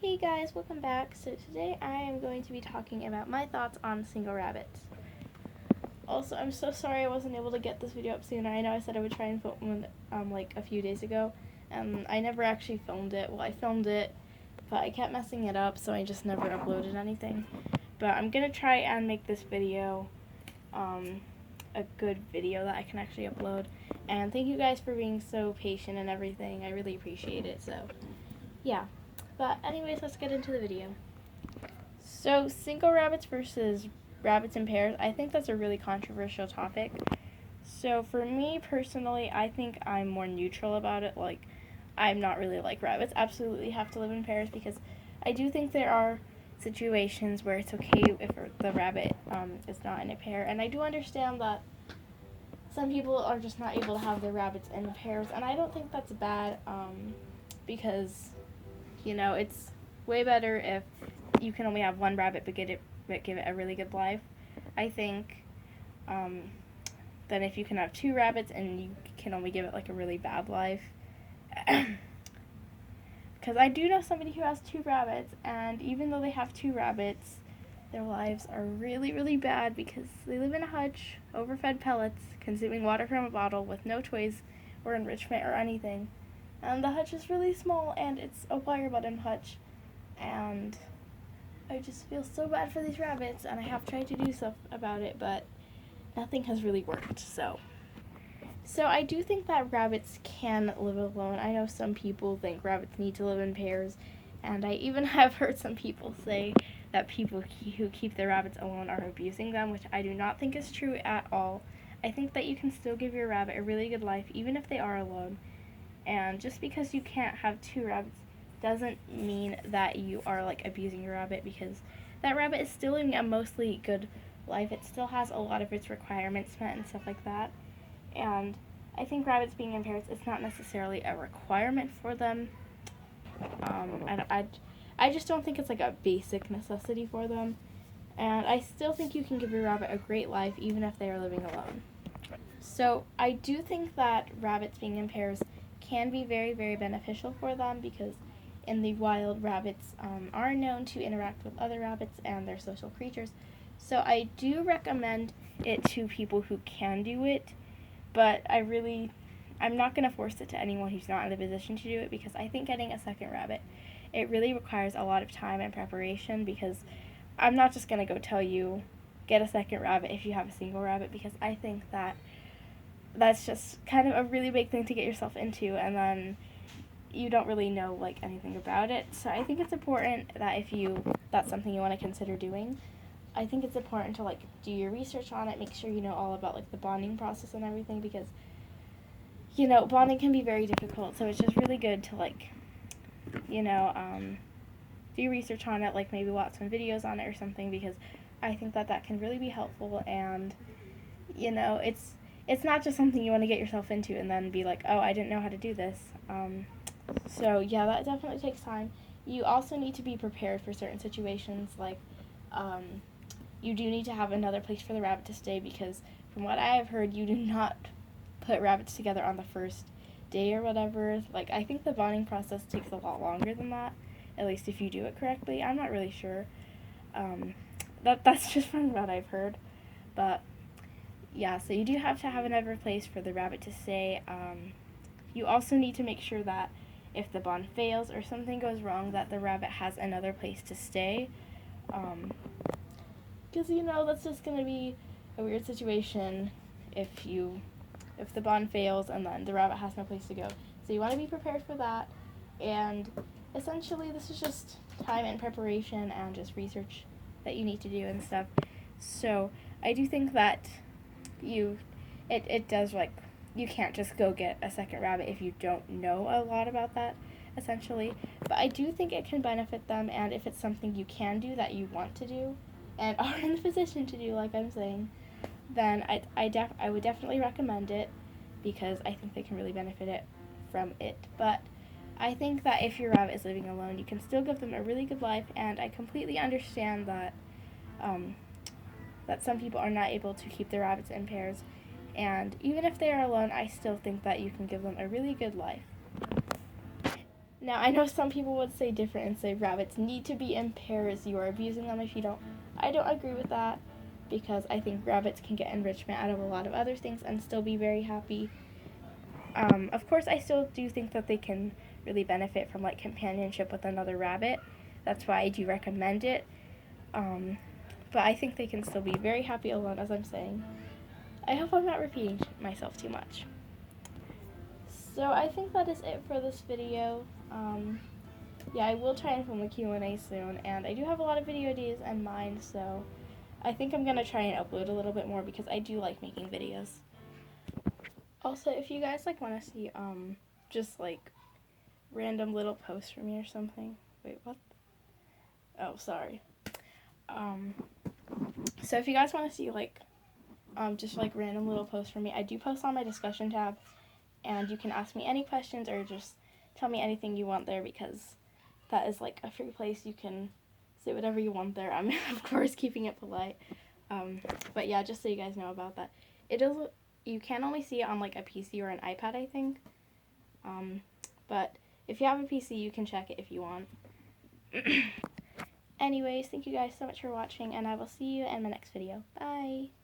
Hey guys, welcome back. So today I am going to be talking about my thoughts on single rabbits. Also, I'm so sorry I wasn't able to get this video up sooner. I know I said I would try and film one like a few days ago, and I never actually filmed it. Well, I filmed it, but I kept messing it up, so I just never uploaded anything. But I'm gonna try and make this video a good video that I can actually upload. And thank you guys for being so patient and everything. I really appreciate it. So, yeah. But anyways, let's get into the video. So, single rabbits versus rabbits in pairs, I think that's a really controversial topic. So, for me personally, I think I'm more neutral about it. Like, I'm not really like rabbits absolutely have to live in pairs, because I do think there are situations where it's okay if the rabbit is not in a pair. And I do understand that some people are just not able to have their rabbits in pairs, and I don't think that's bad because it's way better if you can only have one rabbit but give it a really good life, I think, than if you can have two rabbits and you can only give it like a really bad life. Because I do know somebody who has two rabbits, and even though they have two rabbits, their lives are really, really bad because they live in a hutch, overfed pellets, consuming water from a bottle with no toys or enrichment or anything. And the hutch is really small, and it's a wire bottom hutch. And I just feel so bad for these rabbits, and I have tried to do stuff about it, but nothing has really worked. So I do think that rabbits can live alone. I know some people think rabbits need to live in pairs, and I even have heard some people say that people who keep their rabbits alone are abusing them, which I do not think is true at all. I think that you can still give your rabbit a really good life even if they are alone. And just because you can't have two rabbits doesn't mean that you are like abusing your rabbit, because that rabbit is still living a mostly good life. It still has a lot of its requirements met and stuff like that. And I think rabbits being in pairs is not necessarily a requirement for them. I just don't think it's like a basic necessity for them. And I still think you can give your rabbit a great life even if they are living alone. So I do think that rabbits being in pairs can be very, very beneficial for them, because in the wild, rabbits are known to interact with other rabbits and they're social creatures. So I do recommend it to people who can do it, but I'm not going to force it to anyone who's not in the position to do it, because I think getting a second rabbit, it really requires a lot of time and preparation, because I'm not just going to go tell you get a second rabbit if you have a single rabbit, because I think that that's just kind of a really big thing to get yourself into, and then you don't really know like anything about it. So I think it's important that if that's something you want to consider doing, I think it's important to like do your research on it, make sure you know all about like the bonding process and everything, because bonding can be very difficult. So it's just really good to like do research on it, like maybe watch some videos on it or something, because I think that can really be helpful. And it's not just something you want to get yourself into and then be like, oh, I didn't know how to do this. So yeah, that definitely takes time. You also need to be prepared for certain situations, like you do need to have another place for the rabbit to stay, because from what I have heard, you do not put rabbits together on the first day or whatever. Like, I think the bonding process takes a lot longer than that, at least if you do it correctly. I'm not really sure. That's just from what I've heard. But yeah, so you do have to have another place for the rabbit to stay. You also need to make sure that if the bond fails or something goes wrong, that the rabbit has another place to stay. Because that's just going to be a weird situation if the bond fails and then the rabbit has no place to go. So you want to be prepared for that. And essentially, this is just time and preparation and just research that you need to do and stuff. So I do think that it does, like, you can't just go get a second rabbit if you don't know a lot about that, essentially. But I do think it can benefit them, and if it's something you can do that you want to do and are in the position to do, like I'm saying, then I would definitely recommend it, because I think they can really benefit it from it. But I think that if your rabbit is living alone, you can still give them a really good life, and I completely understand that that some people are not able to keep their rabbits in pairs. And even if they are alone, I still think that you can give them a really good life. Now, Now, I know some people would say different and say rabbits need to be in pairs. You are abusing them if you don't. I don't agree with that because I think rabbits can get enrichment out of a lot of other things and still be very happy. Of course, I still do think that they can really benefit from like companionship with another rabbit. That's why I do recommend it. But I think they can still be very happy alone, as I'm saying. I hope I'm not repeating myself too much. So I think that is it for this video. Yeah, I will try and film a Q&A soon, and I do have a lot of video ideas in mind, so I think I'm going to try and upload a little bit more because I do like making videos. Also, if you guys like want to see just like random little posts from me or something. Wait, what? Oh, sorry. So if you guys want to see like just like random little posts from me, I do post on my discussion tab, and you can ask me any questions or just tell me anything you want there because that is like a free place. You can say whatever you want there. I'm of course keeping it polite. But yeah, just so you guys know about that. It is, you can only see it on like a PC or an iPad, I think. But if you have a PC, you can check it if you want. Anyways, thank you guys so much for watching, and I will see you in my next video. Bye!